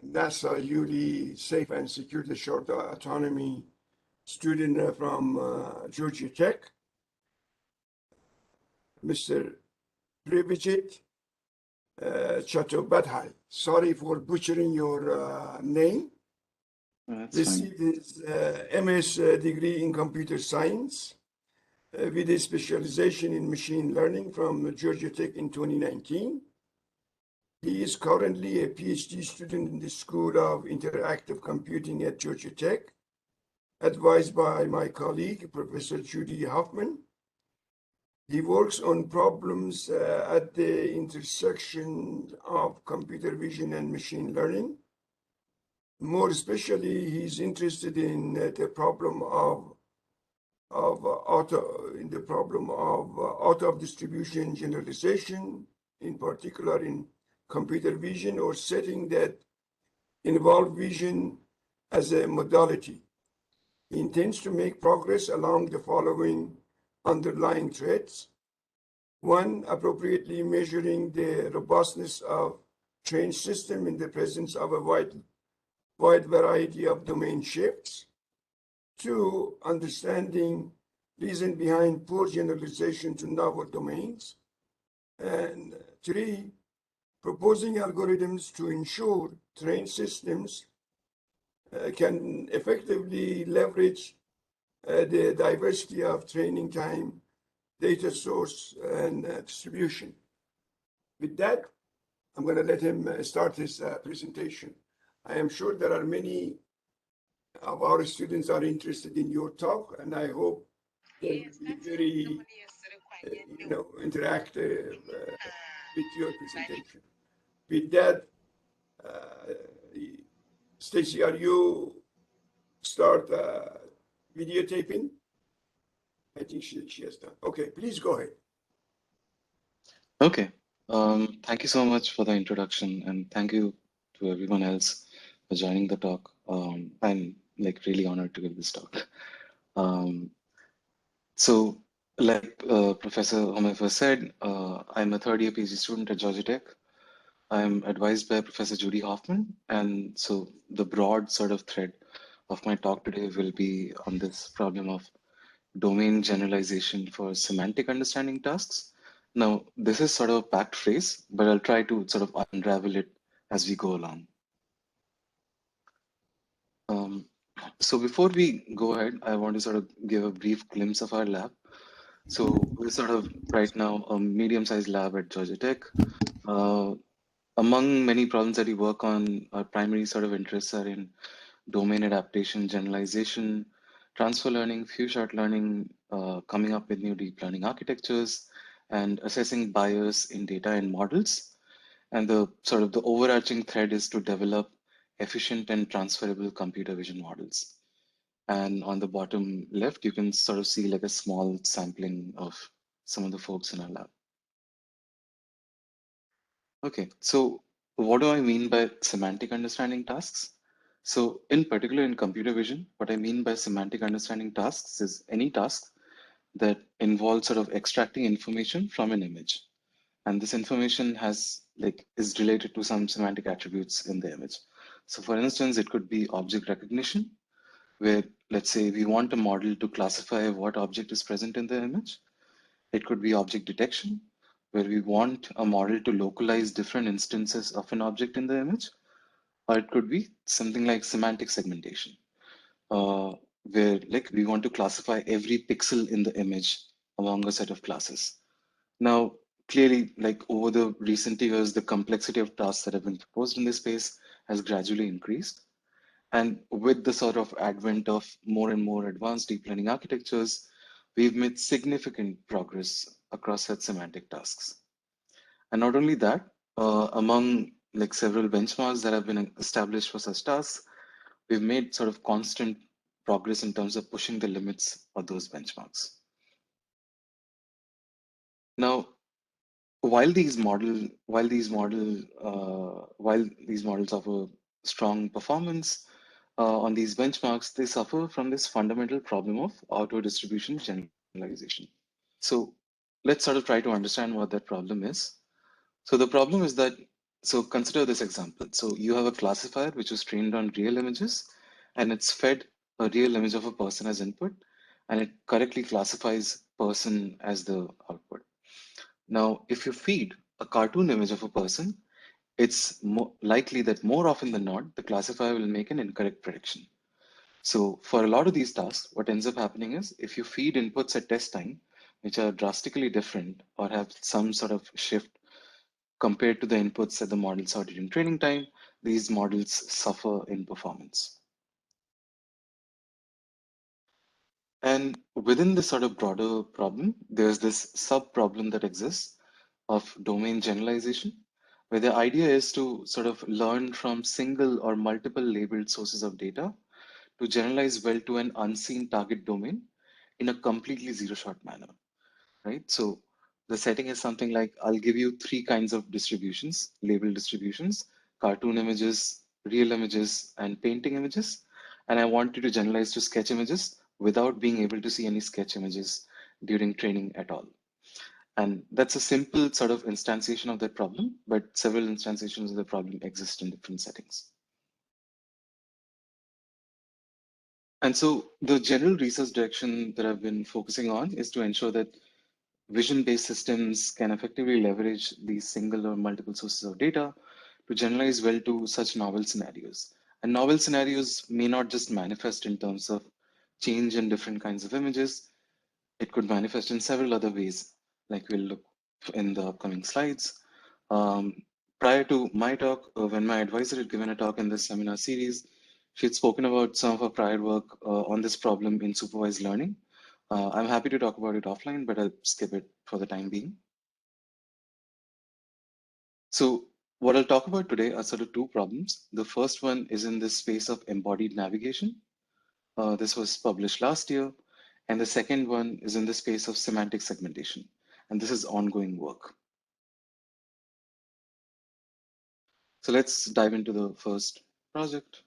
NASA UD Safe and Secure the Short Autonomy student from Georgia Tech, Mr. Privijit Chattopadhyay. Sorry for butchering your name. That's fine. Received his MS degree in computer science with a specialization in machine learning from Georgia Tech in 2019. He is currently a PhD student in the School of Interactive Computing at Georgia Tech, advised by my colleague, Professor Judy Hoffman. He works on problems at the intersection of computer vision and machine learning. More especially, he's interested in the problem of auto of distribution generalization, in particular in computer vision or setting that involve vision as a modality. He intends to make progress along the following underlying threads. One, appropriately measuring the robustness of trained system in the presence of a wide variety of domain shifts. Two, understanding reason behind poor generalization to novel domains. And three, proposing algorithms to ensure trained systems can effectively leverage the diversity of training time, data source, and distribution. With that, I'm going to let him start his presentation. I am sure there are many of our students are interested in your talk, and I hope they will be very, interactive with your presentation. With that, Stacy, are you start videotaping? I think she has done. Okay, please go ahead. Okay. Thank you so much for the introduction, and thank you to everyone else for joining the talk. I'm like really honored to give this talk. Um, so, like Professor Homefer said, I'm a third year PhD student at Georgia Tech. I'm advised by Professor Judy Hoffman, and so the broad sort of thread of my talk today will be on this problem of domain generalization for semantic understanding tasks. Now, this is sort of a packed phrase, but I'll try to sort of unravel it as we go along. Um, so before we go ahead, I want to sort of give a brief glimpse of our lab. So we're sort of right now a medium-sized lab at Georgia Tech. Among many problems that we work on, our primary sort of interests are in domain adaptation, generalization, transfer learning, few-shot learning, coming up with new deep learning architectures, and assessing bias in data and models. And the sort of the overarching thread is to develop efficient and transferable computer vision models. And on the bottom left, you can sort of see like a small sampling of some of the folks in our lab. Okay, so what do I mean by semantic understanding tasks? So in particular in computer vision, what I mean by semantic understanding tasks is any task that involves sort of extracting information from an image. And this information is related to some semantic attributes in the image. So for instance, it could be object recognition, where let's say we want a model to classify what object is present in the image. It could be object detection, where we want a model to localize different instances of an object in the image. Or it could be something like semantic segmentation, where like we want to classify every pixel in the image among a set of classes. Now, clearly, like over the recent years, the complexity of tasks that have been proposed in this space has gradually increased. And with the sort of advent of more and more advanced deep learning architectures, we've made significant progress across such semantic tasks. And not only that, among like several benchmarks that have been established for such tasks, we've made sort of constant progress in terms of pushing the limits of those benchmarks. Now, while these models offer strong performance on these benchmarks, they suffer from this fundamental problem of auto distribution generalization. So let's sort of try to understand what that problem is. So the problem is that So consider this example. So you have a classifier which is trained on real images, and it's fed a real image of a person as input, and it correctly classifies person as the output. Now, if you feed a cartoon image of a person, it's more likely that more often than not, the classifier will make an incorrect prediction. So for a lot of these tasks, what ends up happening is if you feed inputs at test time, which are drastically different or have some sort of shift compared to the inputs that the model saw during training time, these models suffer in performance. And within this sort of broader problem, there's this sub problem that exists of domain generalization, where the idea is to sort of learn from single or multiple labeled sources of data to generalize well to an unseen target domain in a completely zero-shot manner, right? So the setting is something like I'll give you three kinds of distributions, label distributions, cartoon images, real images, and painting images. And I want you to generalize to sketch images without being able to see any sketch images during training at all. And that's a simple sort of instantiation of that problem, but several instantiations of the problem exist in different settings. And so the general research direction that I've been focusing on is to ensure that vision-based systems can effectively leverage these single or multiple sources of data to generalize well to such novel scenarios. And novel scenarios may not just manifest in terms of change in different kinds of images. It could manifest in several other ways, like we'll look in the upcoming slides. Um, Prior to my talk, when my advisor had given a talk in this seminar series, she had spoken about some of her prior work on this problem in supervised learning. I'm happy to talk about it offline, but I'll skip it for the time being. So what I'll talk about today are sort of two problems. The first one is in the space of embodied navigation. This was published last year. And the second one is in the space of semantic segmentation. And this is ongoing work. So let's dive into the first project.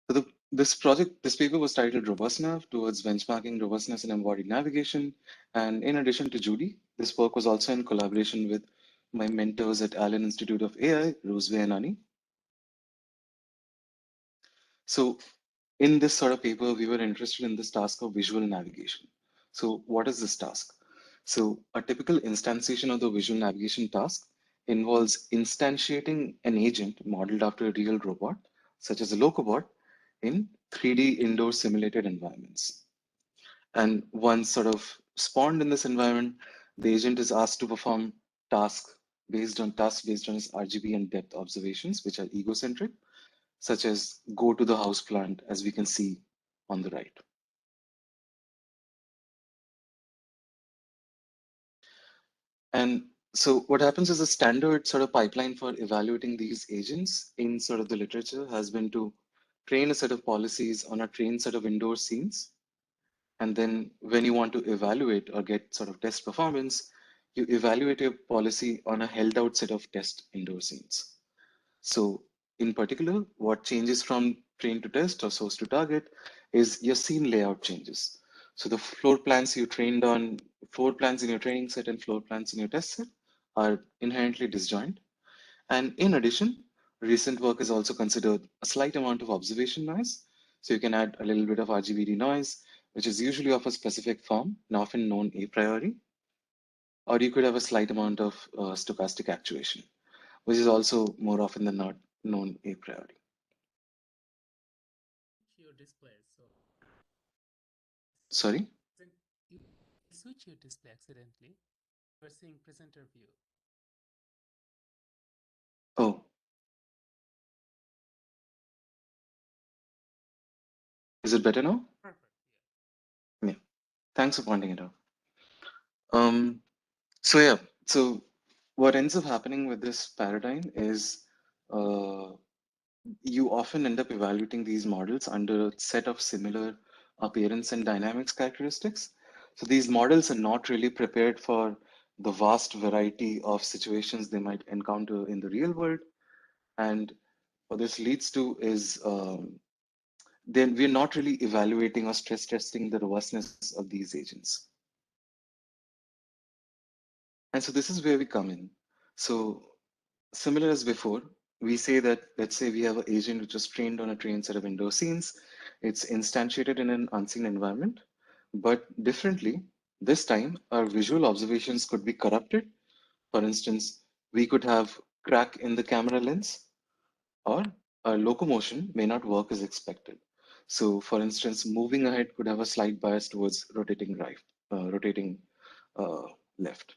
So this paper was titled Robust Nav towards benchmarking robustness in embodied navigation. And in addition to Judy, this work was also in collaboration with my mentors at Allen Institute of AI, Roseway and Ani. So in this sort of paper, we were interested in this task of visual navigation. So what is this task? So a typical instantiation of the visual navigation task involves instantiating an agent modeled after a real robot, such as a locobot, in 3D indoor simulated environments. And once sort of spawned in this environment, the agent is asked to perform tasks based on its RGB and depth observations, which are egocentric, such as go to the house plant, as we can see on the right. And so what happens is a standard sort of pipeline for evaluating these agents in sort of the literature has been to train a set of policies on a trained set of indoor scenes. And then when you want to evaluate or get sort of test performance, you evaluate your policy on a held out set of test indoor scenes. So in particular, what changes from train to test or source to target is your scene layout changes. So the floor plans in your training set and floor plans in your test set are inherently disjoint. And in addition, recent work has also considered a slight amount of observation noise. So you can add a little bit of RGBD noise, which is usually of a specific form and often known a priori. Or you could have a slight amount of stochastic actuation, which is also more often than not known a priori. Your display. So Sorry? then you switch your display accidentally. You're seeing presenter view. Oh, is it better now? Perfect. Yeah. Thanks for pointing it out. Um, so yeah, so what ends up happening with this paradigm is uh, you often end up evaluating these models under a set of similar appearance and dynamics characteristics. So these models are not really prepared for the vast variety of situations they might encounter in the real world. And what this leads to is then we're not really evaluating or stress testing the robustness of these agents. And so this is where we come in. So similar as before, we say that, let's say we have an agent which is trained on a trained set of indoor scenes. It's instantiated in an unseen environment, but differently, this time our visual observations could be corrupted. For instance, we could have crack in the camera lens, or our locomotion may not work as expected. So for instance, moving ahead could have a slight bias towards rotating right, rotating uh, left.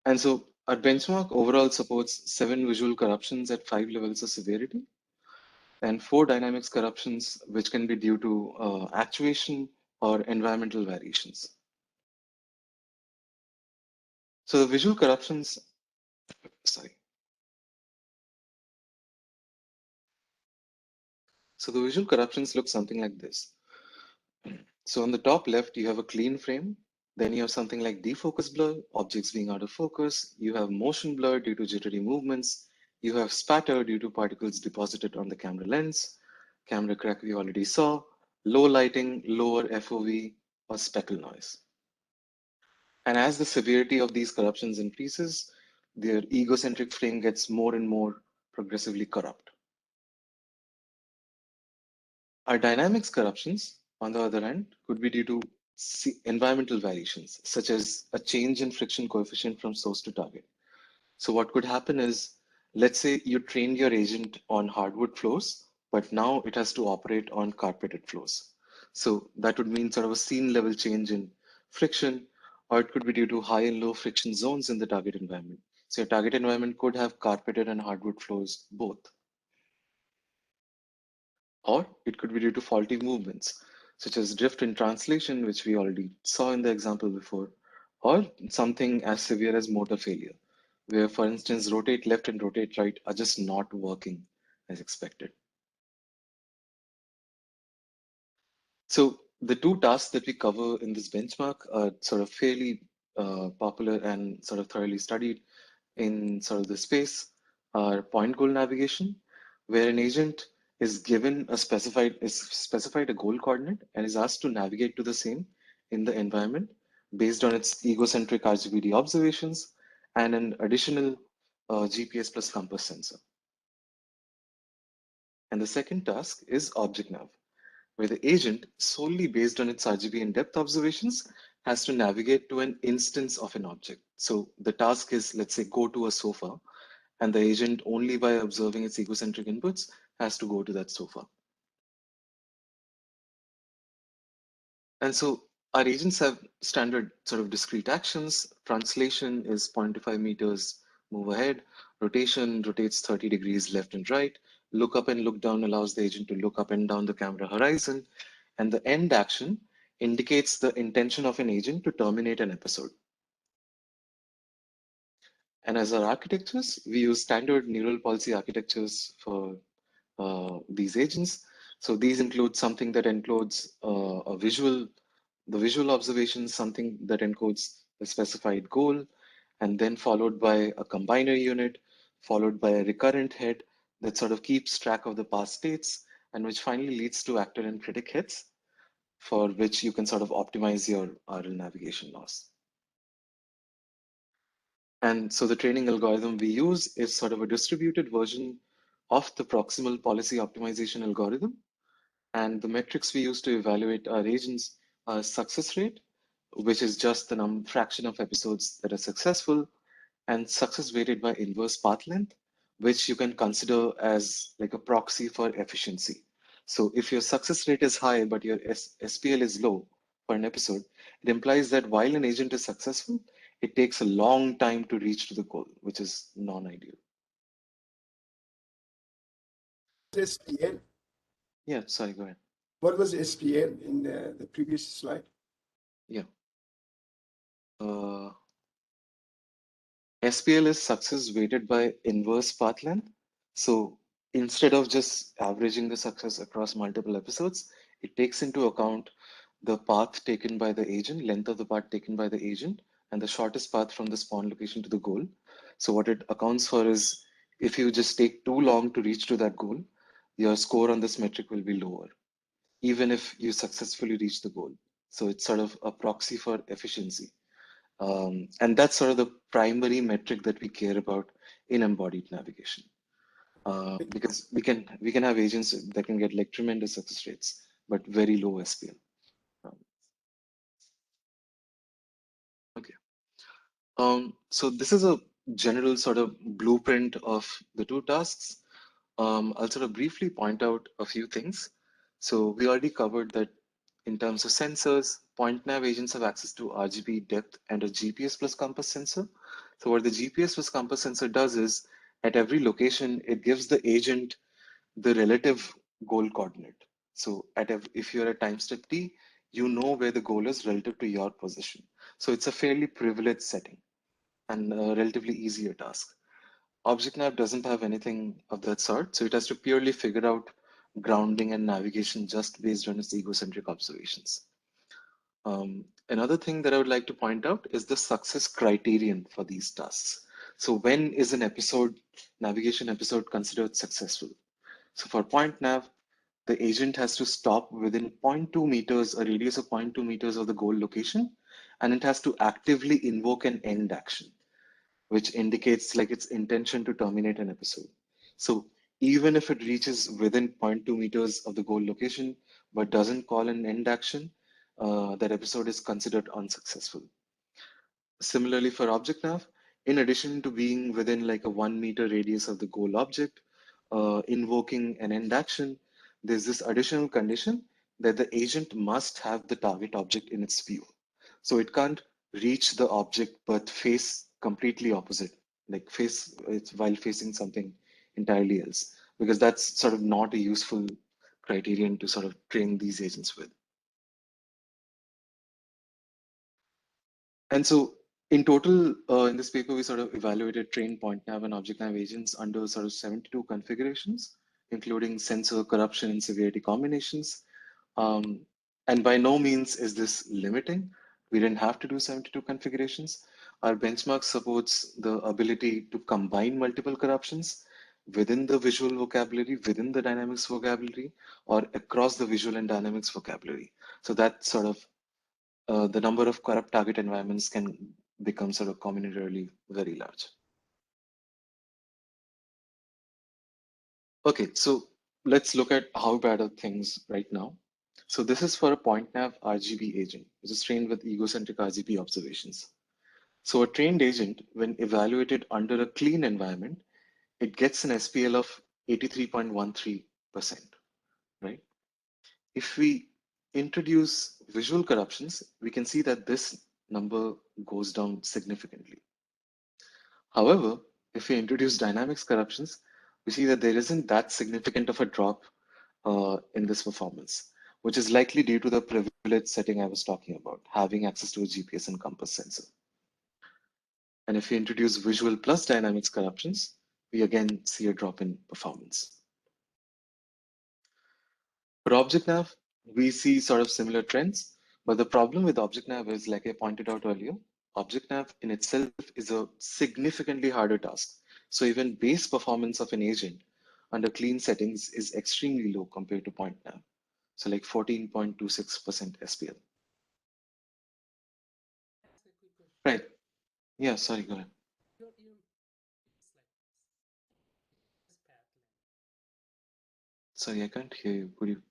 And so our benchmark overall supports 7 visual corruptions at 5 levels of severity and 4 dynamics corruptions, which can be due to actuation or environmental variations. So the visual corruptions, sorry. So the visual corruptions look something like this. So on the top left, you have a clean frame. Then you have something like defocus blur, objects being out of focus. You have motion blur due to jittery movements. You have spatter due to particles deposited on the camera lens. Camera crack we already saw. Low lighting, lower FOV, or speckle noise. And as the severity of these corruptions increases, their egocentric frame gets more and more progressively corrupt. Our dynamics corruptions, on the other hand, could be due to environmental variations, such as a change in friction coefficient from source to target. So what could happen is, let's say you trained your agent on hardwood floors, but now it has to operate on carpeted floors. So that would mean sort of a scene level change in friction, or it could be due to high and low friction zones in the target environment. So your target environment could have carpeted and hardwood floors both. Or it could be due to faulty movements, such as drift in translation, which we already saw in the example before, or something as severe as motor failure, where, for instance, rotate left and rotate right are just not working as expected. So the two tasks that we cover in this benchmark are sort of fairly popular and sort of thoroughly studied in sort of the space are point goal navigation, where an agent is specified a goal coordinate and is asked to navigate to the same in the environment based on its egocentric RGBD observations and an additional GPS plus compass sensor. And the second task is object nav, where the agent, solely based on its RGB and depth observations, has to navigate to an instance of an object. So the task is, let's say, go to a sofa, and the agent, only by observing its egocentric inputs, has to go to that sofa. And so our agents have standard sort of discrete actions. Translation is 0.5 meters, move ahead. Rotation rotates 30 degrees left and right. Look up and look down allows the agent to look up and down the camera horizon. And the end action indicates the intention of an agent to terminate an episode. And as our architectures, we use standard neural policy architectures for these agents. So these include something that encodes the visual observation, something that encodes a specified goal, and then followed by a combiner unit, followed by a recurrent head that sort of keeps track of the past states, and which finally leads to actor and critic heads, for which you can sort of optimize your RL navigation loss. And so the training algorithm we use is sort of a distributed version of the proximal policy optimization algorithm. And the metrics we use to evaluate our agents are success rate, which is just the fraction of episodes that are successful, and success weighted by inverse path length, which you can consider as like a proxy for efficiency. So if your success rate is high, but your SPL is low for an episode, it implies that while an agent is successful, it takes a long time to reach to the goal, which is non-ideal. SPL. Yeah, sorry, go ahead. What was SPL in the previous slide? Yeah. SPL is success weighted by inverse path length. So instead of just averaging the success across multiple episodes, it takes into account the path taken by the agent, length of the path taken by the agent, and the shortest path from the spawn location to the goal. So what it accounts for is if you just take too long to reach to that goal, your score on this metric will be lower, even if you successfully reach the goal. So it's sort of a proxy for efficiency. And that's sort of the primary metric that we care about in embodied navigation. Because we can have agents that can get like tremendous success rates, but very low SPL. Um, okay. So this is a general sort of blueprint of the two tasks. I'll sort of briefly point out a few things. So we already covered that in terms of sensors, point nav agents have access to RGB depth and a GPS plus compass sensor. So what the GPS plus compass sensor does is at every location, it gives the agent the relative goal coordinate. So if you're at time step t, you know where the goal is relative to your position. So it's a fairly privileged setting and a relatively easier task. Object nav doesn't have anything of that sort, so it has to purely figure out grounding and navigation just based on its egocentric observations. Another thing that I would like to point out is the success criterion for these tasks. So when is an navigation episode considered successful? So for point nav, the agent has to stop within zero point 0.2 meters, a radius of zero point 0.2 meters of the goal location, and it has to actively invoke an end action, which indicates like its intention to terminate an episode. So even if it reaches within zero point 0.2 meters of the goal location, but doesn't call an end action, that episode is considered unsuccessful. Similarly for object nav, in addition to being within like a 1 meter radius of the goal object, invoking an end action, there's this additional condition that the agent must have the target object in its view. So it can't reach the object but face completely opposite, like face it's while facing something entirely else, because that's sort of not a useful criterion to sort of train these agents with. And so in total, in this paper, we sort of evaluated trained point nav and object nav agents under sort of 72 configurations, including sensor corruption and severity combinations. Um, and by no means is this limiting. We didn't have to do 72 configurations. Our benchmark supports the ability to combine multiple corruptions within the visual vocabulary, within the dynamics vocabulary, or across the visual and dynamics vocabulary. So that sort of the number of corrupt target environments can become sort of combinatorially very large. Okay, so let's look at how bad are things right now. So this is for a point nav RGB agent, which is trained with egocentric RGB observations. So a trained agent, when evaluated under a clean environment, it gets an SPL of 83.13%, right? If we introduce visual corruptions, we can see that this number goes down significantly. However, if we introduce dynamics corruptions, we see that there isn't that significant of a drop in this performance, which is likely due to the privilege setting I was talking about, having access to a GPS and compass sensor. And if we introduce visual plus dynamics corruptions, we again see a drop in performance. For object nav, we see sort of similar trends, but the problem with object nav is, like I pointed out earlier, object nav in itself is a significantly harder task. So even base performance of an agent under clean settings is extremely low compared to point nav. So like 14.26% SPL. Ask a quick question. Right. Yeah, sorry, go ahead. Your it's like this path length. Sorry, I can't hear you. Could you?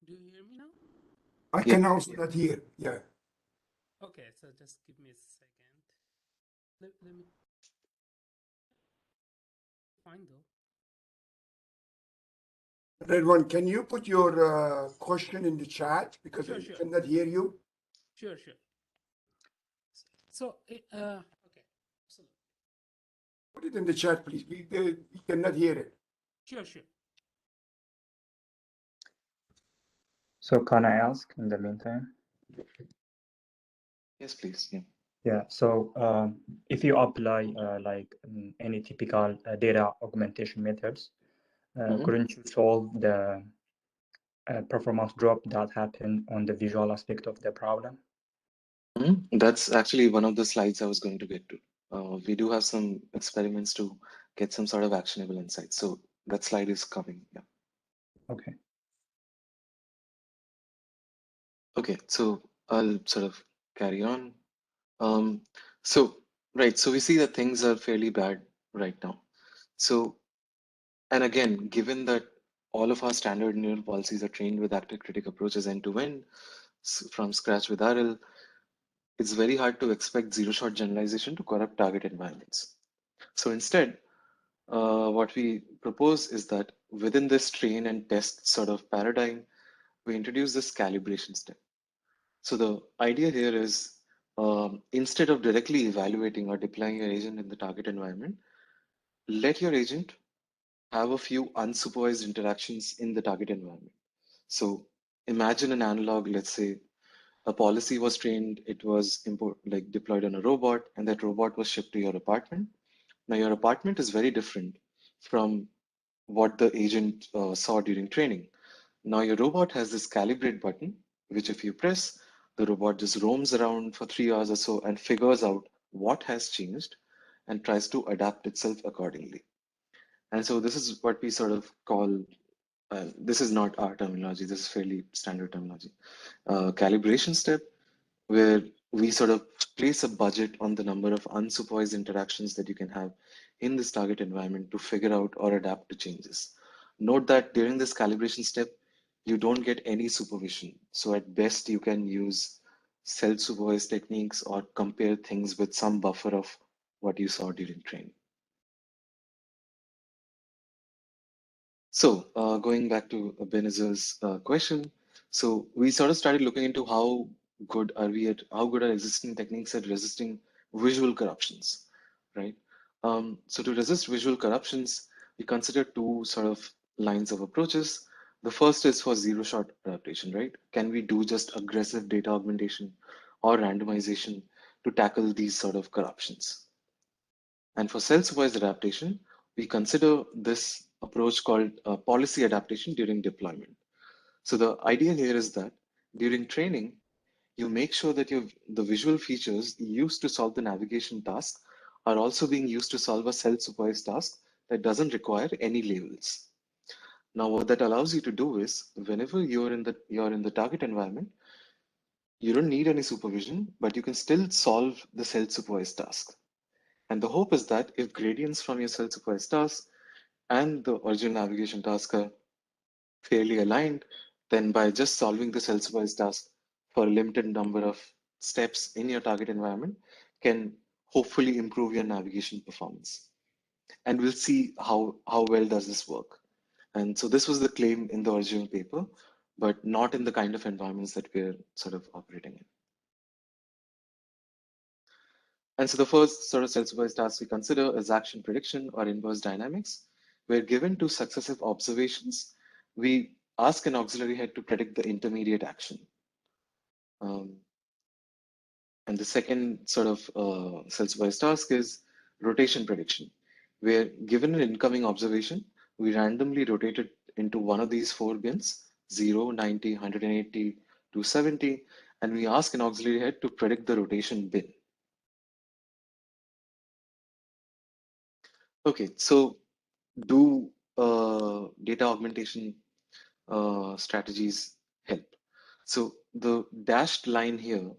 Do you hear me now? I Yeah. can also not hear. Yeah. Okay, so just give me a second. Let me find though. Red one, can you put your question in the chat because Sure, I sure, cannot hear you? sure, sure. So, okay, absolutely. Put it in the chat, please. We cannot hear it. Sure, sure. So can I ask in the meantime? Yes, please. Yeah. Yeah, so if you apply like any typical data augmentation methods, couldn't you solve the performance drop that happened on the visual aspect of the problem? That's actually one of the slides I was going to get to. We do have some experiments to get some sort of actionable insights. So that slide is coming. Yeah. Okay. Okay, so I'll sort of carry on. Um, so, right, so we see that things are fairly bad right now. So, and again, given that all of our standard neural policies are trained with active critic approaches end to end from scratch with RL, it's very hard to expect zero-shot generalization to corrupt target environments. So instead, what we propose is that within this train and test sort of paradigm, we introduce this calibration step. So the idea here is instead of directly evaluating or deploying your agent in the target environment, let your agent have a few unsupervised interactions in the target environment. So imagine an analog, let's say a policy was trained, it was like deployed on a robot, and that robot was shipped to your apartment. Now your apartment is very different from what the agent saw during training. Now your robot has this calibrate button, which if you press, the robot just roams around for 3 hours or so and figures out what has changed and tries to adapt itself accordingly. And so this is what we sort of call, this is not our terminology, this is fairly standard terminology. Calibration step, where we sort of place a budget on the number of unsupervised interactions that you can have in this target environment to figure out or adapt to changes. Note that during this calibration step, you don't get any supervision. So at best, you can use self-supervised techniques or compare things with some buffer of what you saw during training. So going back to Benazir's question, so we sort of started looking into how good are existing techniques at resisting visual corruptions, right? So to resist visual corruptions, we consider two sort of lines of approaches. The first is for zero-shot adaptation, right? Can we do just aggressive data augmentation or randomization to tackle these sort of corruptions? And for self-supervised adaptation, we consider this approach called policy adaptation during deployment. So the idea here is that during training, you make sure that the visual features used to solve the navigation task are also being used to solve a self-supervised task that doesn't require any labels. Now, what that allows you to do is whenever you're in the target environment, you don't need any supervision, but you can still solve the self-supervised task. And the hope is that if gradients from your self-supervised task and the original navigation task are fairly aligned, then by just solving the self-supervised task for a limited number of steps in your target environment can hopefully improve your navigation performance. And we'll see how well does this work. And so this was the claim in the original paper, but not in the kind of environments that we're sort of operating in. And so the first sort of self-supervised task we consider is action prediction or inverse dynamics. Where given two successive observations, we ask an auxiliary head to predict the intermediate action. And the second sort of self-supervised task is rotation prediction, where given an incoming observation, we randomly rotate it into one of these four bins, 0, 90, 180, 270, and we ask an auxiliary head to predict the rotation bin. Okay, so do data augmentation strategies help? So the dashed line here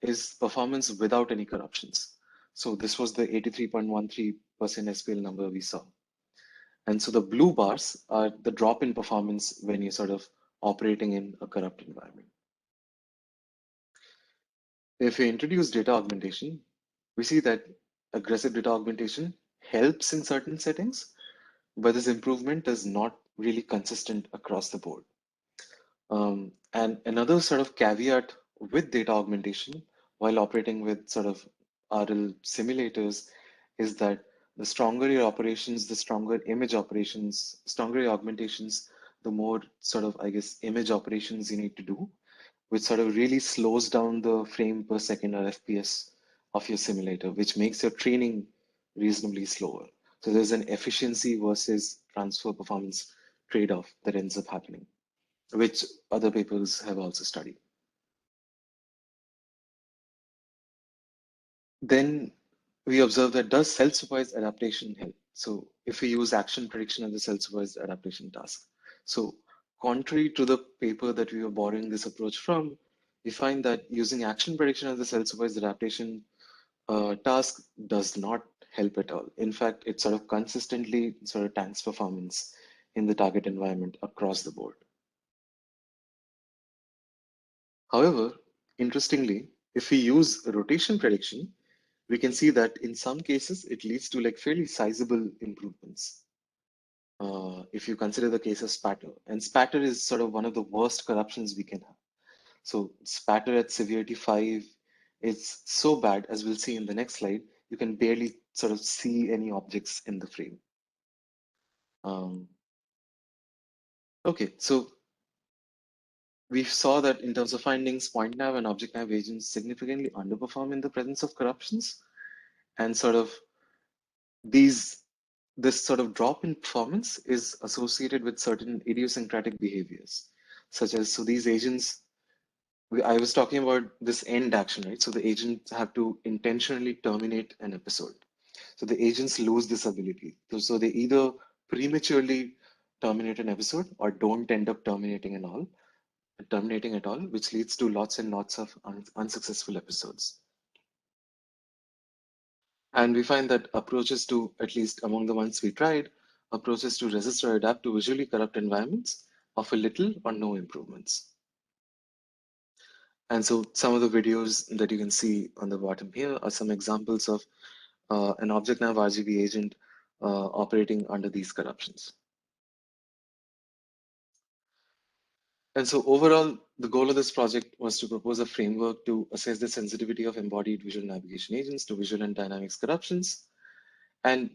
is performance without any corruptions. So this was the 83.13% SPL number we saw. And so the blue bars are the drop in performance when you're sort of operating in a corrupt environment. If you introduce data augmentation, we see that aggressive data augmentation helps in certain settings, but this improvement is not really consistent across the board. And another sort of caveat with data augmentation while operating with sort of RL simulators is that the stronger your operations, the stronger image operations, stronger your augmentations, the more sort of, I guess, image operations you need to do, which sort of really slows down the frame per second or FPS of your simulator, which makes your training reasonably slower. So there's an efficiency versus transfer performance trade-off that ends up happening, which other papers have also studied. Then we observe that does self-supervised adaptation help? So if we use action prediction as a self-supervised adaptation task. So contrary to the paper that we were borrowing this approach from, we find that using action prediction as a self-supervised adaptation task does not help at all. In fact, it sort of consistently sort of tanks performance in the target environment across the board. However, interestingly, if we use rotation prediction, we can see that in some cases it leads to like fairly sizable improvements. If you consider the case of spatter, and spatter is sort of one of the worst corruptions we can have. So spatter at severity 5 is so bad, as we'll see in the next slide, you can barely sort of see any objects in the frame. Okay, so we saw that in terms of findings, point nav and object nav agents significantly underperform in the presence of corruptions, and sort of this sort of drop in performance is associated with certain idiosyncratic behaviors, such as, so these agents, I was talking about this end action, right? So the agents have to intentionally terminate an episode. So the agents lose this ability. So they either prematurely terminate an episode or don't end up terminating at all, which leads to lots and lots of unsuccessful episodes. And we find that approaches to, at least among the ones we tried, approaches to resist or adapt to visually corrupt environments offer little or no improvements. And so some of the videos that you can see on the bottom here are some examples of an object nav RGB agent operating under these corruptions. And so overall, the goal of this project was to propose a framework to assess the sensitivity of embodied visual navigation agents to visual and dynamics corruptions. And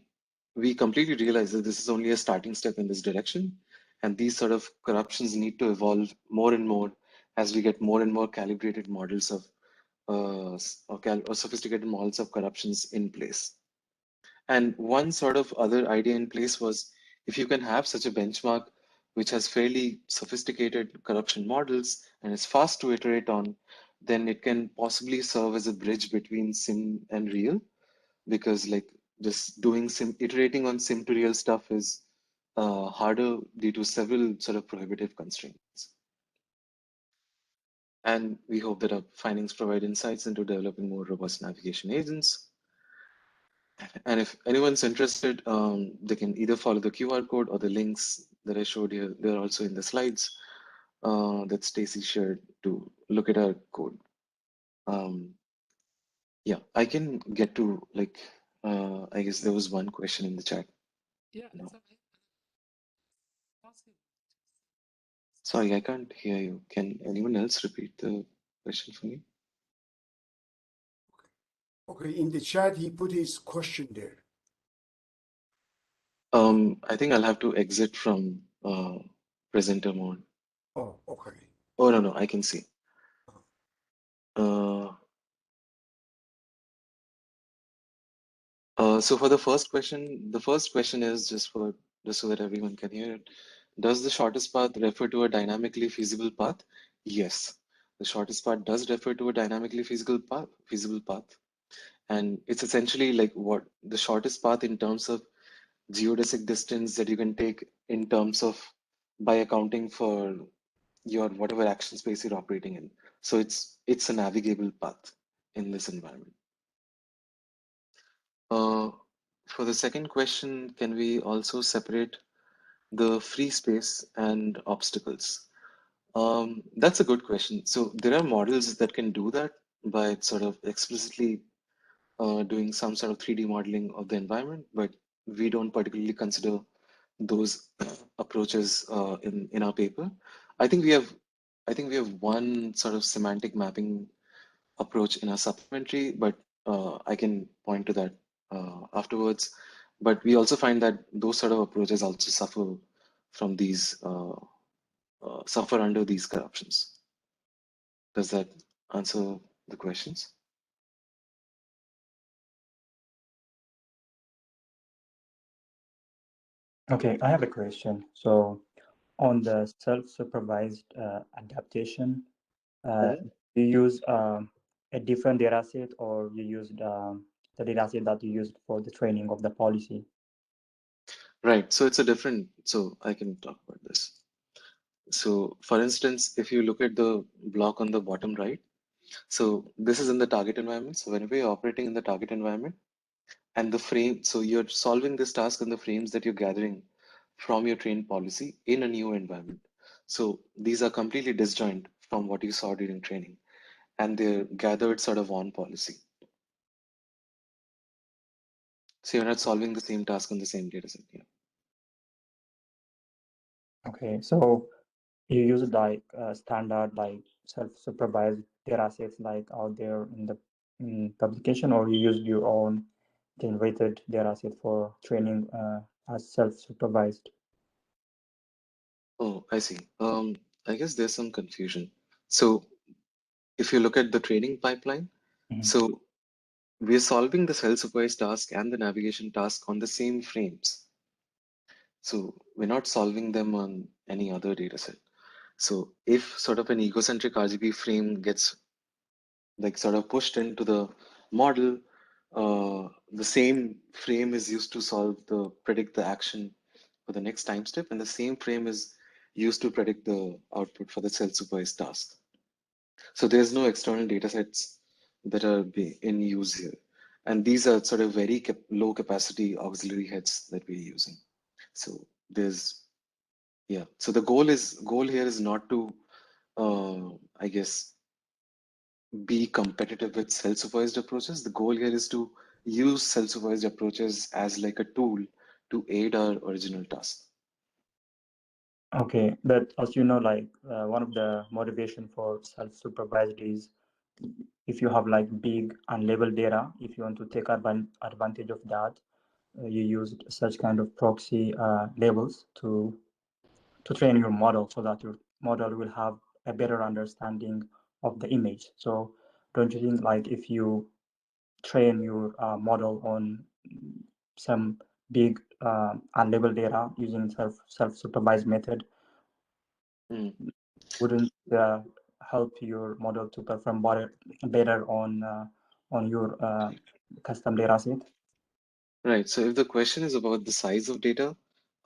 we completely realize that this is only a starting step in this direction. And these sort of corruptions need to evolve more and more as we get more and more calibrated models of or sophisticated models of corruptions in place. And one sort of other idea in place was, if you can have such a benchmark which has fairly sophisticated corruption models and is fast to iterate on, then it can possibly serve as a bridge between sim and real, because like just doing iterating on sim to real stuff is harder due to several sort of prohibitive constraints. And we hope that our findings provide insights into developing more robust navigation agents. And if anyone's interested, they can either follow the QR code or the links that I showed you. They're also in the slides that Stacy shared to look at our code. Yeah, I can get to like, I guess there was one question in the chat. Yeah, No. so possible. Sorry, I can't hear you. Can anyone else repeat the question for me? Okay, in the chat, he put his question there. I think I'll have to exit from presenter mode. Oh, okay. Oh, no, I can see. So for the first question is just so that everyone can hear it. Does the shortest path refer to a dynamically feasible path? Yes, the shortest path does refer to a dynamically feasible path. And it's essentially like what the shortest path in terms of geodesic distance that you can take in terms of by accounting for your whatever action space you're operating in. So it's a navigable path in this environment. For the second question, can we also separate the free space and obstacles? That's a good question. So there are models that can do that by sort of explicitly doing some sort of 3D modeling of the environment, but we don't particularly consider those approaches in our paper. I think we have one sort of semantic mapping approach in our supplementary, but I can point to that afterwards. But we also find that those sort of approaches also suffer from these suffer under these corruptions. Does that answer the questions? Okay, I have a question. So on the self-supervised adaptation, you use a different data set, or you used the data set that you used for the training of the policy? Right. So it's a different, so I can talk about this. So for instance, if you look at the block on the bottom right, So this is in the target environment. So whenever you're operating in the target environment and the frame, so you're solving this task in the frames that you're gathering from your trained policy in a new environment. So these are completely disjoint from what you saw during training, and they're gathered sort of on policy. So you're not solving the same task on the same data set. Yeah. Okay, so you use like standard like self-supervised data sets like out there in the publication, or you use your own generated data set for training as self-supervised? Oh, I see. I guess there's some confusion. So if you look at the training pipeline, Mhm. so we're solving the self-supervised task and the navigation task on the same frames. So we're not solving them on any other data set. So if sort of an egocentric RGB frame gets like sort of pushed into the model, the same frame is used to predict the action for the next time step, and the same frame is used to predict the output for the self-supervised task. So there's no external data sets that are in use here. And these are sort of very low capacity auxiliary heads that we're using. So so the goal here is not to, I guess, be competitive with self-supervised approaches. The goal here is to use self-supervised approaches as like a tool to aid our original task. Okay, but as you know, like one of the motivation for self-supervised is if you have like big unlabeled data, if you want to take advantage of that, you use such kind of proxy labels to train your model so that your model will have a better understanding of the image. So don't you think like if you train your model on some big unlabeled data using self-supervised method, Mm. wouldn't help your model to perform better on your custom data set? Right. So if the question is about the size of data,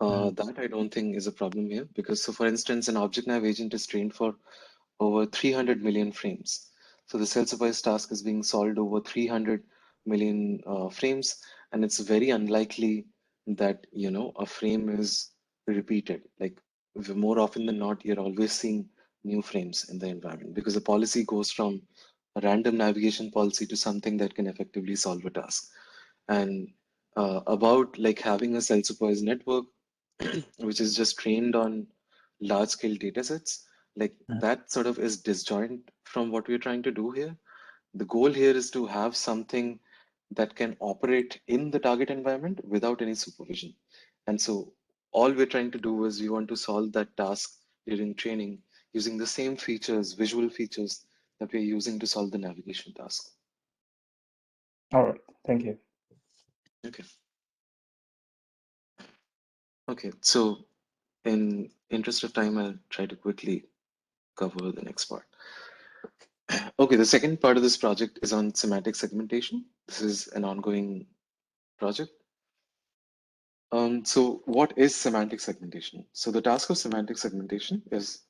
that I don't think is a problem here because, so for instance, an object nav agent is trained for over 300 million frames. So the self-supervised task is being solved over 300 million frames, and it's very unlikely that, a frame is repeated. Like more often than not, you're always seeing new frames in the environment because the policy goes from a random navigation policy to something that can effectively solve a task. And about like having a self-supervised network, which is just trained on large scale data sets, like that sort of is disjoint from what we're trying to do here. The goal here is to have something that can operate in the target environment without any supervision. And so all we're trying to do is we want to solve that task during training using the same features, visual features that we're using to solve the navigation task. All right, thank you. Okay. Okay, so in interest of time, I'll try to quickly cover the next part. Okay, the second part of this project is on semantic segmentation. This is an ongoing project. So what is semantic segmentation? So the task of semantic segmentation is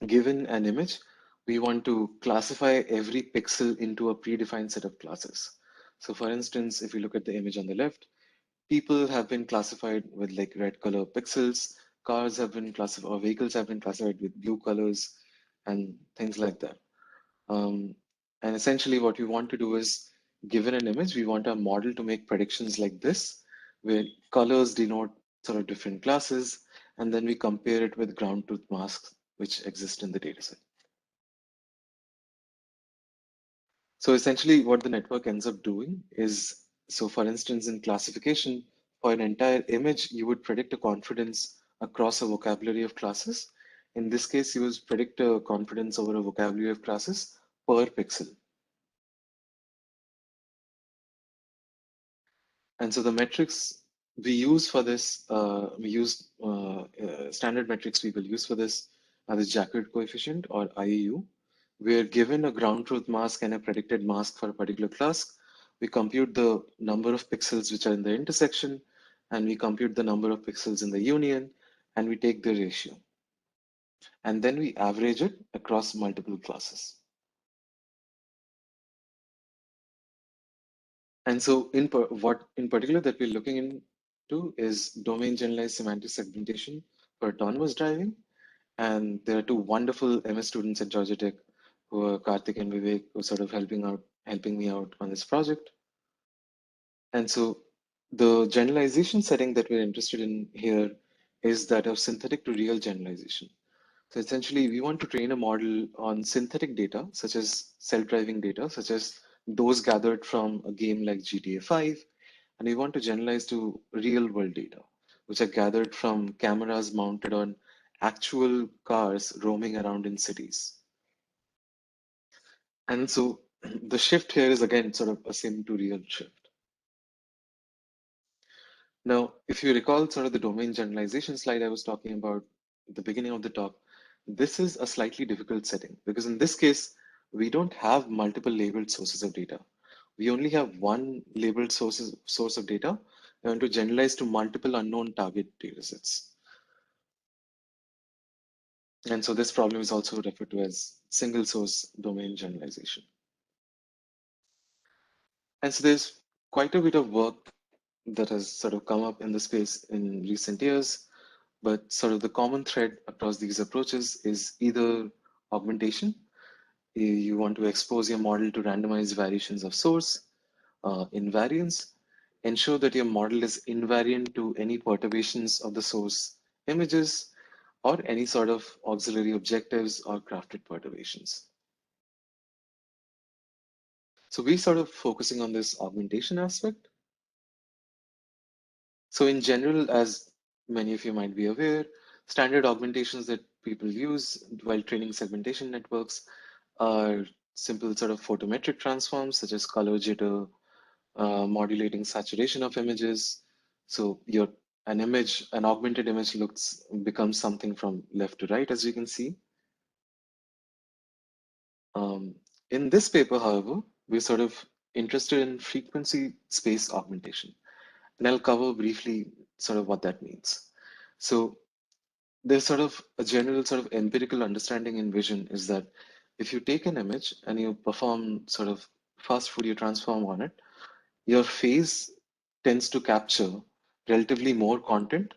given an image, we want to classify every pixel into a predefined set of classes. So for instance, if you look at the image on the left, people have been classified with like red color pixels, cars have been classified, or vehicles have been classified with blue colors and things like that. Um, and essentially what we want to do is, given an image, we want our model to make predictions like this, where colors denote sort of different classes, and then we compare it with ground truth masks which exist in the dataset. So essentially what the network ends up doing is, so for instance, in classification, for an entire image, you would predict a confidence across a vocabulary of classes. In this case, you would predict a confidence over a vocabulary of classes per pixel. And so the metrics we use for this, standard metrics we will use for this are the Jaccard coefficient or IAU. We're given a ground truth mask and a predicted mask for a particular class. We compute the number of pixels which are in the intersection, and we compute the number of pixels in the union, and we take the ratio. And then we average it across multiple classes. And so what in particular that we're looking into is domain generalized semantic segmentation for autonomous driving. And there are two wonderful MS students at Georgia Tech who are Karthik and Vivek, who are sort of helping me out on this project. And so the generalization setting that we're interested in here is that of synthetic to real generalization. So essentially, we want to train a model on synthetic data, such as self-driving data, such as those gathered from a game like GTA 5. And we want to generalize to real world data, which are gathered from cameras mounted on actual cars roaming around in cities. And so the shift here is again sort of a sim to real shift. Now, if you recall sort of the domain generalization slide I was talking about at the beginning of the talk, this is a slightly difficult setting because in this case, we don't have multiple labeled sources of data. We only have one labeled source of data and to generalize to multiple unknown target datasets. And so this problem is also referred to as single source domain generalization. And so there's quite a bit of work that has sort of come up in the space in recent years, but sort of the common thread across these approaches is either augmentation. You want to expose your model to randomized variations of source, invariance, ensure that your model is invariant to any perturbations of the source images, or any sort of auxiliary objectives or crafted perturbations. So we sort of focusing on this augmentation aspect. So in general, as many of you might be aware, standard augmentations that people use while training segmentation networks are simple sort of photometric transforms such as color jitter, modulating saturation of images. So an augmented image becomes something from left to right, as you can see. In this paper, however, we're sort of interested in frequency space augmentation. And I'll cover briefly sort of what that means. So there's sort of a general sort of empirical understanding in vision is that if you take an image and you perform sort of fast Fourier transform on it, your phase tends to capture relatively more content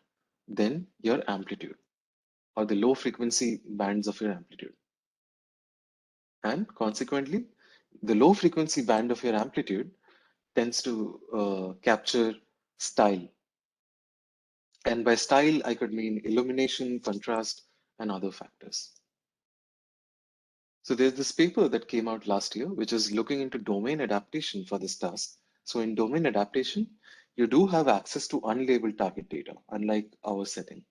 than your amplitude or the low frequency bands of your amplitude. And consequently, the low frequency band of your amplitude tends to capture style. And by style, I could mean illumination, contrast, and other factors. So there's this paper that came out last year, which is looking into domain adaptation for this task. So in domain adaptation, you do have access to unlabeled target data, unlike our setting.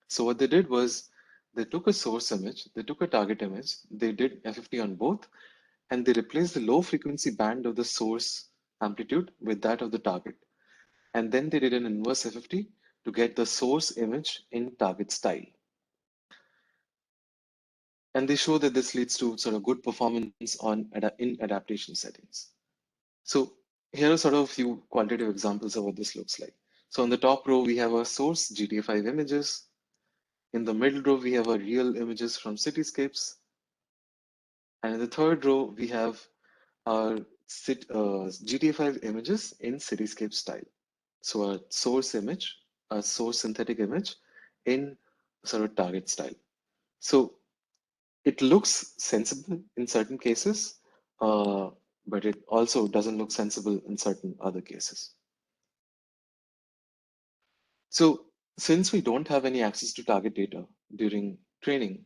So what they did was they took a source image, they took a target image, they did FFT on both, and they replaced the low frequency band of the source amplitude with that of the target. And then they did an inverse FFT to get the source image in target style. And they show that this leads to sort of good performance in adaptation settings. So here are sort of a few qualitative examples of what this looks like. So on the top row, we have our source GTA 5 images. In the middle row, we have our real images from cityscapes. And in the third row, we have our GTA 5 images in cityscape style. So a source image, a source synthetic image in sort of target style. So it looks sensible in certain cases, but it also doesn't look sensible in certain other cases. So since we don't have any access to target data during training,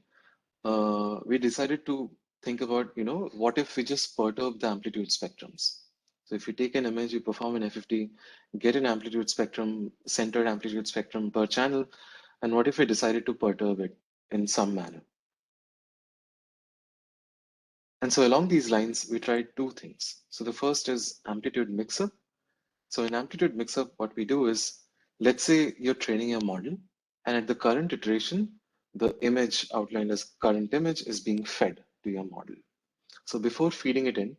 we decided to think about, what if we just perturb the amplitude spectrums? So if you take an image, you perform an FFT, get an amplitude spectrum, centered amplitude spectrum per channel, and what if we decided to perturb it in some manner? And so along these lines, we tried two things. So the first is amplitude mixup. So in amplitude mixup, what we do is, let's say you're training a model, and at the current iteration, the image outlined as current image is being fed to your model. So before feeding it in,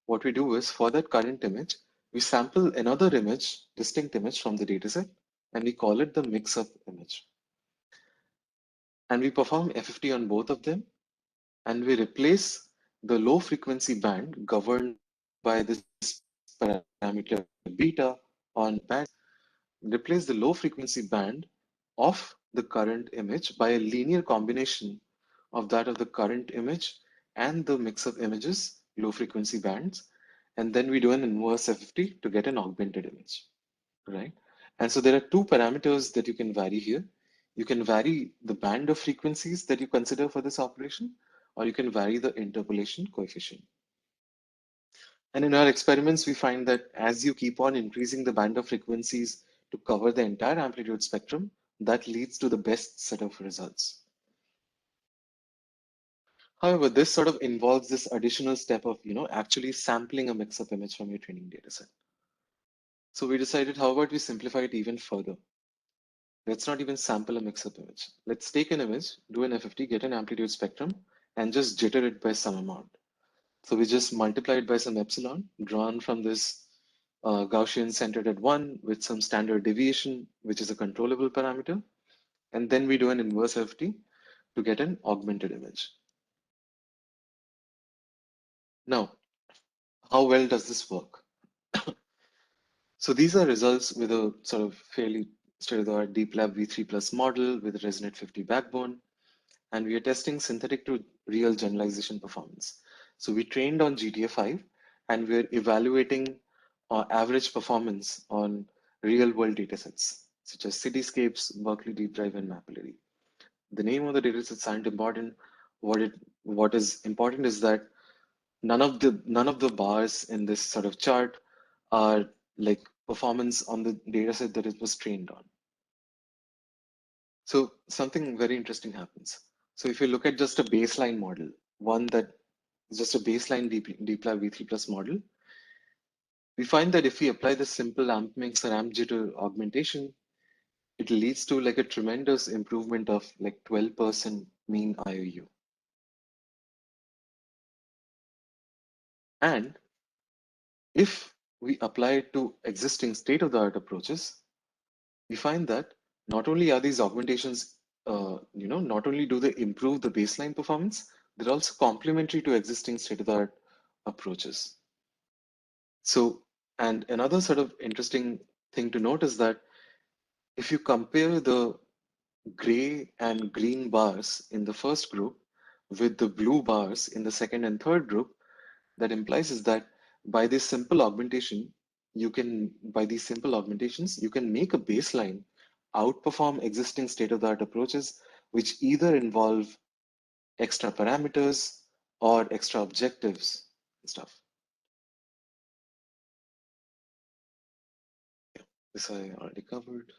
what we do is for that current image, we sample another image, distinct image from the dataset, and we call it the mix-up image. And we perform FFT on both of them, and we replace the low frequency band governed by this parameter beta on band, replace the low frequency band of the current image by a linear combination of that of the current image and the mix of images, low frequency bands, and then we do an inverse FFT to get an augmented image, right? And so there are two parameters that you can vary here. You can vary the band of frequencies that you consider for this operation, or you can vary the interpolation coefficient. And in our experiments, we find that as you keep on increasing the band of frequencies to cover the entire amplitude spectrum, that leads to the best set of results. However, this sort of involves this additional step of, actually sampling a mix-up image from your training data set. So we decided, how about we simplify it even further? Let's not even sample a mix-up image. Let's take an image, do an FFT, get an amplitude spectrum, and just jitter it by some amount. So we just multiply it by some epsilon drawn from this Gaussian centered at 1 with some standard deviation, which is a controllable parameter. And then we do an inverse FFT to get an augmented image. Now, how well does this work? So these are results with a sort of fairly state-of-the-art Deep Lab v3 plus model with a Resonate 50 backbone. And we are testing synthetic to real generalization performance. So we trained on GTA5 and we're evaluating average performance on real world datasets, such as Cityscapes, Berkeley Deep Drive, and Mapillary. The name of the datasets aren't important. What is important is that none of the bars in this sort of chart are like performance on the dataset that it was trained on. So something very interesting happens. So if you look at just a baseline model, one that is just a baseline DeepLab v3 plus model, we find that if we apply the simple amp mix or amp jitter augmentation, it leads to like a tremendous improvement of like 12% mean IOU. And if we apply it to existing state-of-the-art approaches, we find that not only are these augmentations, not only do they improve the baseline performance, they're also complementary to existing state-of-the-art approaches. So, and another sort of interesting thing to note is that if you compare the gray and green bars in the first group with the blue bars in the second and third group, that implies is that by this simple augmentation, by these simple augmentations, you can make a baseline outperform existing state-of-the-art approaches, which either involve extra parameters or extra objectives and stuff. Yeah, this I already covered.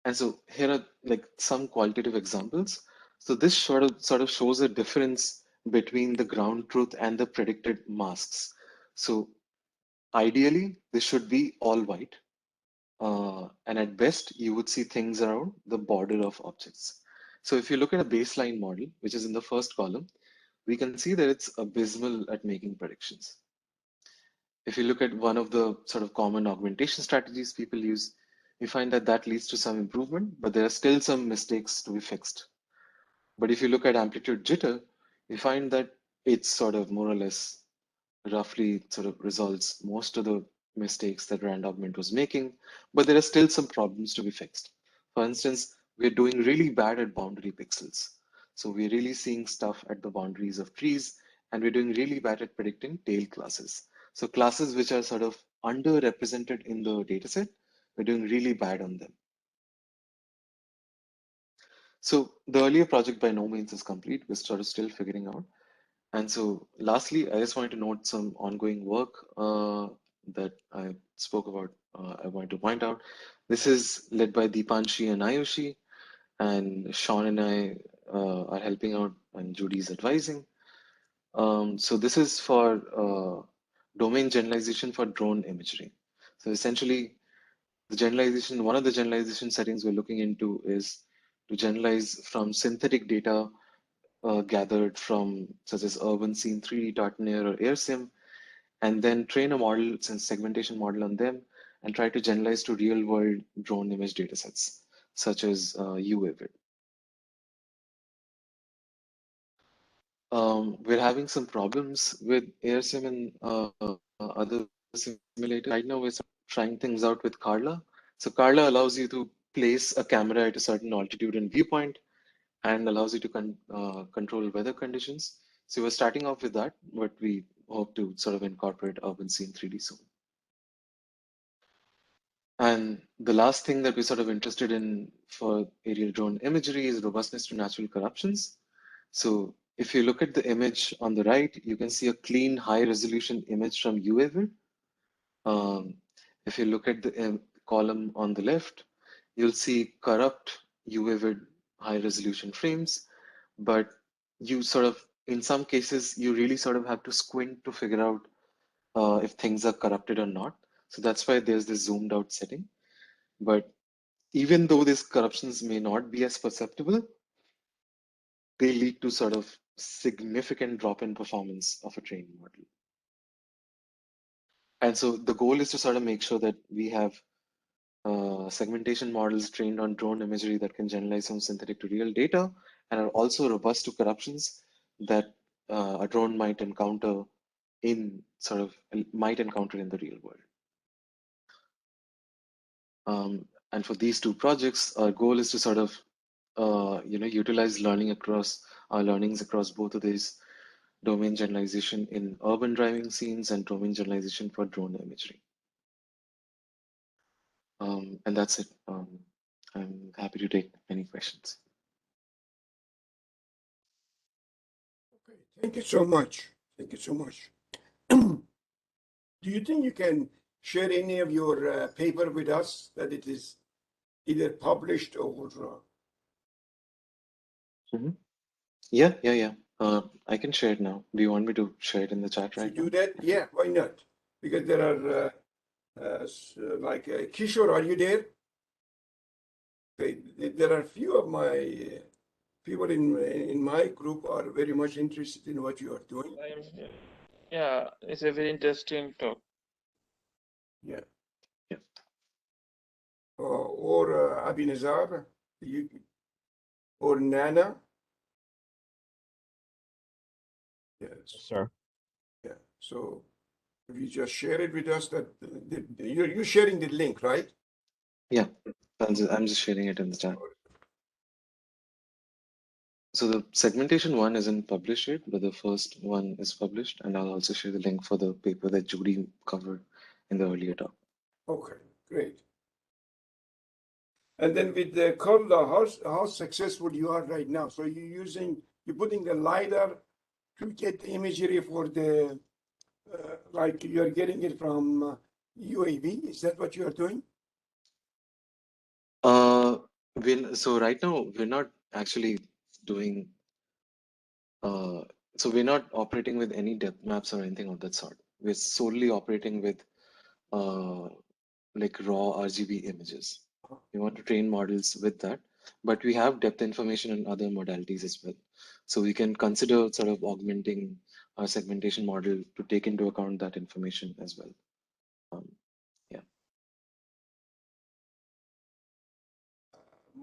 And so here are like some qualitative examples. So this sort of shows a difference between the ground truth and the predicted masks. So ideally, this should be all white. And at best, you would see things around the border of objects. So if you look at a baseline model, which is in the first column, we can see that it's abysmal at making predictions. If you look at one of the sort of common augmentation strategies people use, we find that that leads to some improvement, but there are still some mistakes to be fixed. But if you look at amplitude jitter, we find that it's sort of more or less roughly sort of resolves most of the mistakes that Rand Augment was making, but there are still some problems to be fixed. For instance, we're doing really bad at boundary pixels. So we're really seeing stuff at the boundaries of trees, and we're doing really bad at predicting tail classes. So classes which are sort of underrepresented in the dataset, we're doing really bad on them. So the earlier project by no means is complete. We're sort of still figuring out. And so lastly, I just wanted to note some ongoing work that I spoke about. I wanted to point out. This is led by Deepanshi and Ayushi, and Sean and I are helping out, and Judy's advising. So this is for domain generalization for drone imagery. So essentially, one of the generalization settings we're looking into is to generalize from synthetic data gathered from such as urban scene 3D, Tartanair, or AirSim, and then train a model, segmentation model on them, and try to generalize to real world drone image datasets, such as UAVID. we're having some problems with AirSim and other simulators. Right now, we're trying things out with Carla. So Carla allows you to place a camera at a certain altitude and viewpoint and allows you to control weather conditions. So we're starting off with that, but we hope to sort of incorporate urban scene 3D soon. And the last thing that we're sort of interested in for aerial drone imagery is robustness to natural corruptions. So if you look at the image on the right, you can see a clean, high resolution image from UAV. If you look at the column on the left, you'll see corrupt UAV high resolution frames, but you sort of, in some cases, you really sort of have to squint to figure out if things are corrupted or not. So that's why there's this zoomed out setting. But even though these corruptions may not be as perceptible, they lead to sort of significant drop in performance of a training model. And so the goal is to sort of make sure that we have segmentation models trained on drone imagery that can generalize from synthetic to real data and are also robust to corruptions that a drone might encounter in the real world. And for these two projects, our goal is to sort of utilize learnings across both of these domain generalization in urban driving scenes and domain generalization for drone imagery. And that's it. I'm happy to take any questions. Okay, thank you so much. Thank you so much. Do you think you can share any of your paper with us that it is either published or Yeah. I can share it now. Do you want me to share it in the chat right to now? do that? Yeah, why not? Because there are like Kishore, are you there? Okay, there are few of my people in my group are very much interested in what you are doing. Yeah, it's a very interesting talk. Yeah. Yeah. Or Abinazar, or Nana. Yes. Sir. Yeah. So if you just share it with us, that you're sharing the link, right? Yeah. I'm just sharing it in the chat. So the segmentation one isn't published yet, but the first one is published, and I'll also share the link for the paper that Judy covered in the earlier talk. Okay, great. And then with the Carla, how successful you are right now? So you're putting the LiDAR to get the imagery for the, like you're getting it from UAV. Is that what you are doing? So right now we're not actually doing. So we're not operating with any depth maps or anything of that sort. We're solely operating with like raw RGB images. We want to train models with that, but we have depth information in other modalities as well. So we can consider sort of augmenting our segmentation model to take into account that information as well. Yeah.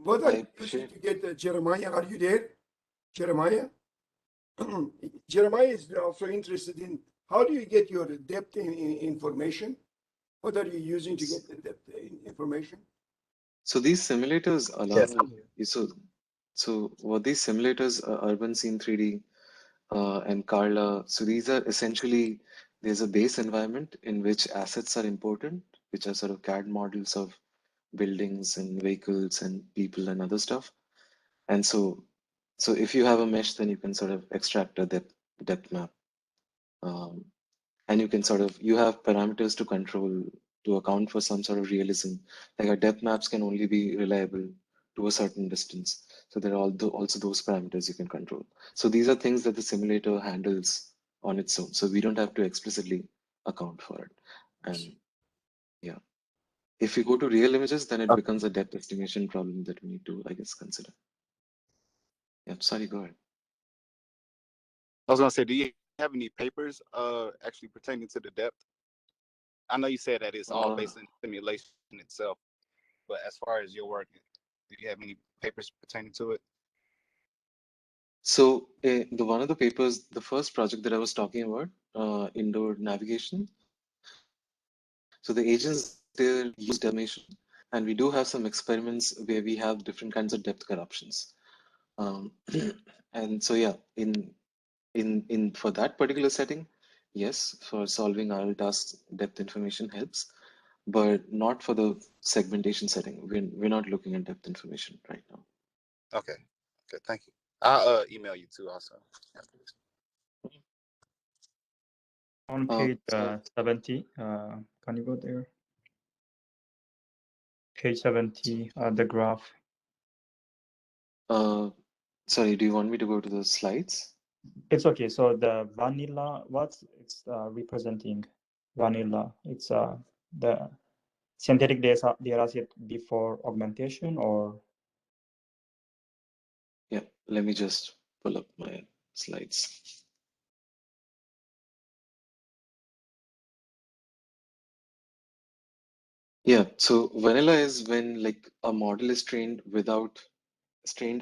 What are you using to get Jeremiah? Are you there, Jeremiah? Jeremiah is also interested in how do you get your depth in information? What are you using to get the depth information? So these simulators allow you. So what these simulators, Urban Scene 3D and Carla, so these are essentially, there's a base environment in which assets are important, which are sort of CAD models of buildings and vehicles and people and other stuff. And so if you have a mesh, then you can sort of extract a depth map. And you can you have parameters to control to account for some sort of realism. Like our depth maps can only be reliable to a certain distance. So there are also those parameters you can control. So these are things that the simulator handles on its own. So we don't have to explicitly account for it. And yeah, if you go to real images, then it becomes a depth estimation problem that we need to, I guess, consider. Yeah, sorry, go ahead. I was gonna say, do you have any papers actually pertaining to the depth? I know you said that it's all based on simulation itself, but as far as your work, do you have any papers pertaining to it? So one of the papers, the first project that I was talking about, indoor navigation. So the agents there use deformation, and we do have some experiments where we have different kinds of depth corruptions. And so yeah, in for that particular setting, yes, for solving RL tasks, depth information helps, but not for the segmentation setting. We're not looking at depth information right now. Okay. Okay. Thank you. I'll email you too also after this. On page 70, can you go there? Page 70, the graph. Sorry, do you want me to go to the slides? It's okay. So the vanilla, what it's representing? Vanilla. It's the synthetic data set before augmentation, or Yeah, let me just pull up my slides. Yeah, so vanilla is when like a model is trained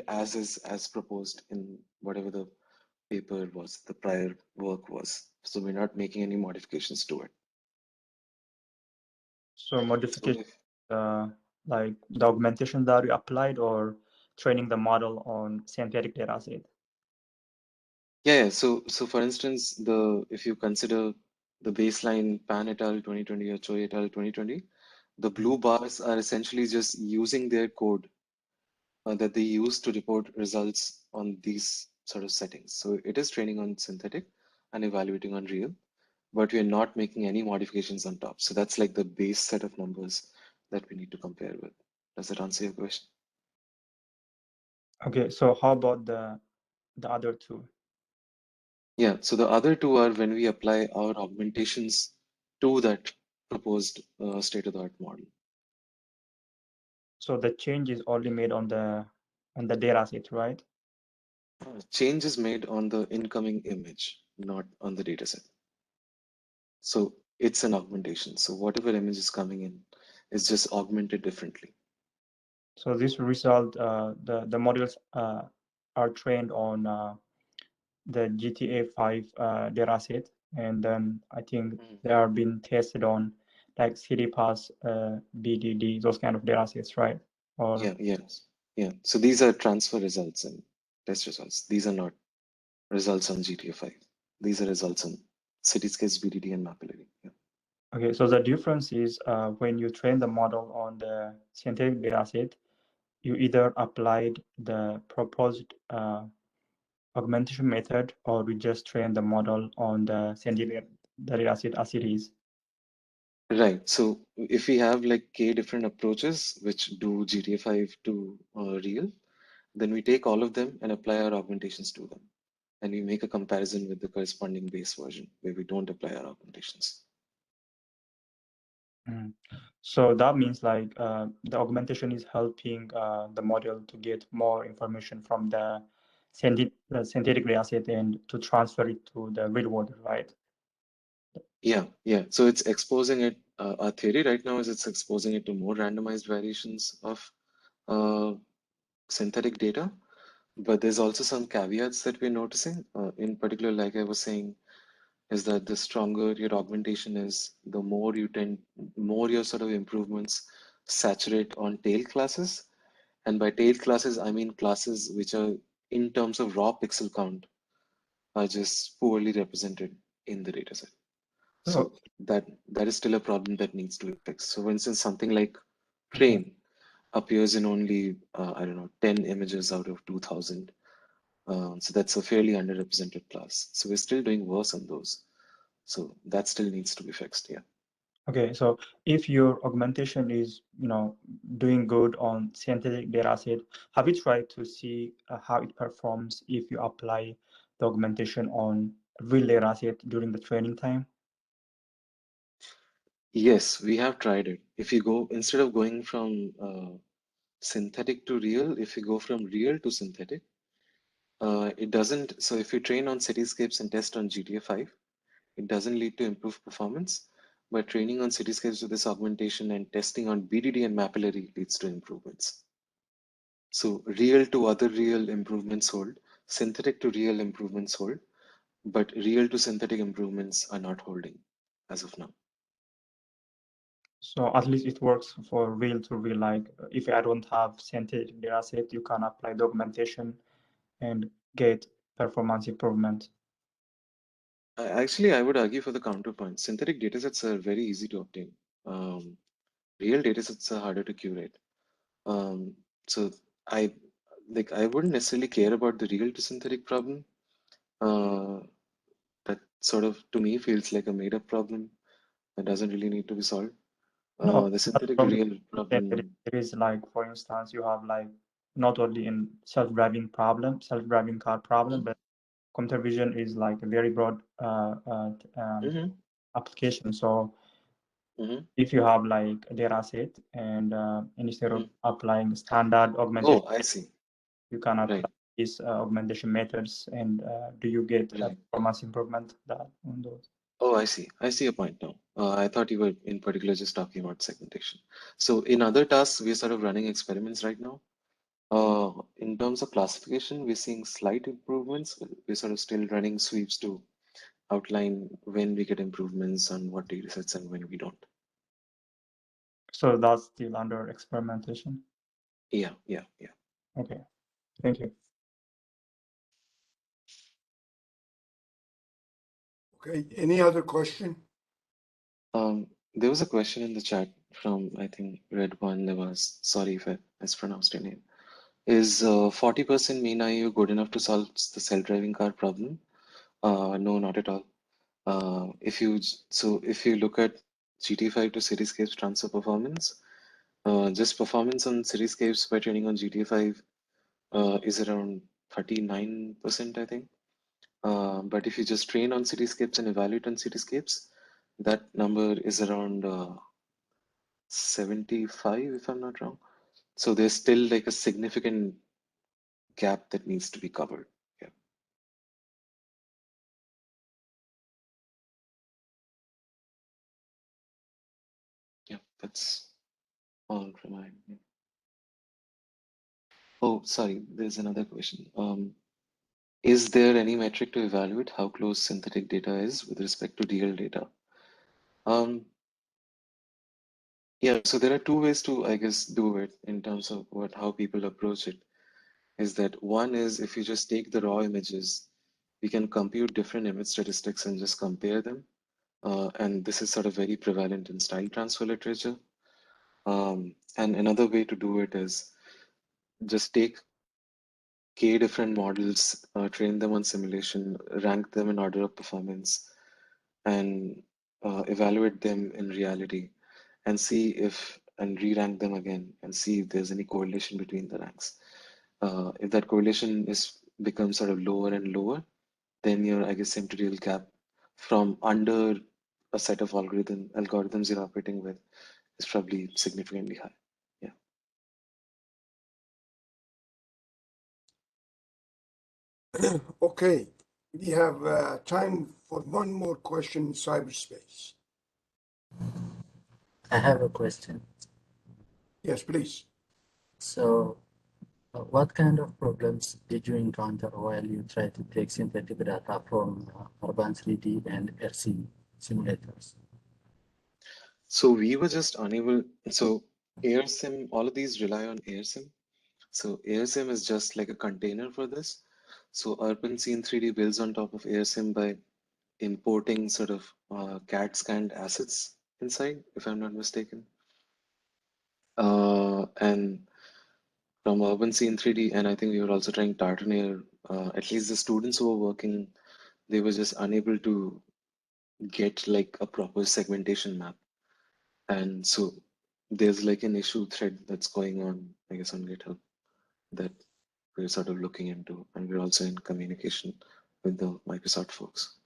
as is as proposed in whatever the paper was, the prior work was. So we're not making any modifications to it. so So modification, like the augmentation that you applied, or training the model on synthetic data set? yeah. So for instance, if you consider the baseline Pan et al. 2020 or Choi et al. 2020, the blue bars are essentially just using their code that they use to report results on these sort of settings. So it is training on synthetic and evaluating on real, but we're not making any modifications on top. So that's like the base set of numbers that we need to compare with. Does that answer your question? Okay, so how about the other two? Yeah, so the other two are when we apply our augmentations to that proposed state-of-the-art model. So the change is only made on the data set, right? Change is made on the incoming image, not on the dataset. So it's an augmentation. So whatever image is coming in is just augmented differently. So this result, the models are trained on the GTA5 dataset, and then I think they are being tested on like CityPass, BDD, those kind of datasets, right? Or Yeah. So these are transfer results and test results. These are not results on GTA5. These are results on Cityscapes, BDD, and Mapillary. Yeah. okay, so the difference is when you train the model on the synthetic dataset, you either applied the proposed augmentation method, or we just train the model on the synthetic dataset as it is. Right. So if we have like k different approaches which do GTA5 to real, then we take all of them and apply our augmentations to them. And we make a comparison with the corresponding base version where we don't apply our augmentations. So that means like the augmentation is helping the model to get more information from the synthetic data set and to transfer it to the real world, right? Yeah. So it's exposing it. Our theory right now is it's exposing it to more randomized variations of synthetic data. But there's also some caveats that we're noticing. In particular, like I was saying, is that the stronger your augmentation is, the more your sort of improvements saturate on tail classes. And by tail classes, I mean classes which are, in terms of raw pixel count, are just poorly represented in the dataset. So that is still a problem that needs to be fixed. So for instance, something like train appears in only, I don't know, 10 images out of 2000. So that's a fairly underrepresented class. So we're still doing worse on those. So that still needs to be fixed, yeah. Okay, so if your augmentation is, doing good on synthetic data set, have you tried to see how it performs if you apply the augmentation on real data set during the training time? Yes, we have tried it. If you go, instead of going from synthetic to real, if you go from real to synthetic, it doesn't. So if you train on cityscapes and test on GTA5, it doesn't lead to improved performance. But training on cityscapes with this augmentation and testing on BDD and Mapillary leads to improvements. So real to other real improvements hold. synthetic to real improvements hold, but real to synthetic improvements are not holding as of now. So at least it works for real to real. Like if I don't have synthetic data set, you can apply the augmentation and get performance improvement. Actually, I would argue for the counterpoint. Synthetic datasets are very easy to obtain. Real datasets are harder to curate. So I wouldn't necessarily care about the real to synthetic problem. That sort of to me feels like a made-up problem that doesn't really need to be solved. No, The synthetic to real problem. it is like, for instance, you have like not only in self-driving car problem, but computer vision is like a very broad application. So if you have like a data set and instead of applying standard augmentation, I see. you can apply these augmentation methods, and do you get performance improvement on those? Oh, I see. I see your point now. I thought you were in particular just talking about segmentation. So in other tasks, we're sort of running experiments right now. In terms of classification, we're seeing slight improvements. We're sort of still running sweeps to outline when we get improvements on what data sets and when we don't. So that's still under experimentation? Yeah. Okay, thank you. Okay, any other question? There was a question in the chat from, I think, Red One Nevas. Sorry if I mispronounced your name. Is 40% mean IU good enough to solve the self-driving car problem? No, not at all. If you look at GT5 to Cityscapes transfer performance, just performance on Cityscapes by training on GT5 is around 39%, I think. But if you just train on Cityscapes and evaluate on Cityscapes, that number is around 75, if I'm not wrong. So there's still like a significant gap that needs to be covered. Yeah, that's all from my. Oh, sorry, there's another question. Is there any metric to evaluate how close synthetic data is with respect to real data? Yeah, so there are two ways to, I guess, do it in terms of how people approach it. Is that one is if you just take the raw images, we can compute different image statistics and just compare them. And this is sort of very prevalent in style transfer literature. And another way to do it is just take K different models, train them on simulation, rank them in order of performance, and evaluate them in reality, and see if, and re-rank them again, and see if there's any correlation between the ranks. If that correlation becomes sort of lower and lower, then your, I guess, symptoreal gap from under a set of algorithms you're operating with is probably significantly high. Yeah. Okay, we have time for one more question in cyberspace. I have a question. Yes, please. So, what kind of problems did you encounter while you tried to take synthetic data from Urban 3D and RC simulators? So we were just unable. So AirSim, all of these rely on AirSim. So AirSim is just like a container for this. So Urban Scene 3D builds on top of AirSim by importing sort of CAD scanned assets inside, if I'm not mistaken. And from Urban Scene 3D, and I think we were also trying Tartanair, at least the students who were working, they were just unable to get like a proper segmentation map. And so there's like an issue thread that's going on, I guess, on GitHub that we're sort of looking into, and we're also in communication with the Microsoft folks.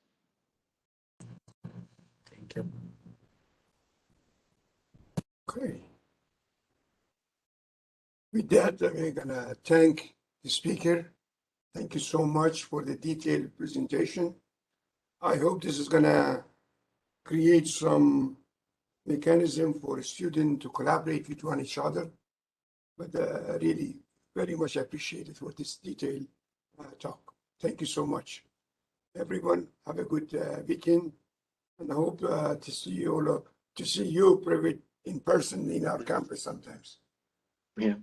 Thank you. Okay. With that, we're gonna thank the speaker. Thank you so much for the detailed presentation. I hope this is gonna create some mechanism for a student to collaborate with one each other. But really very much appreciated for this detailed talk. Thank you so much. Everyone, have a good weekend, and I hope to see you all, to see you private in person in our campus sometimes. Yeah.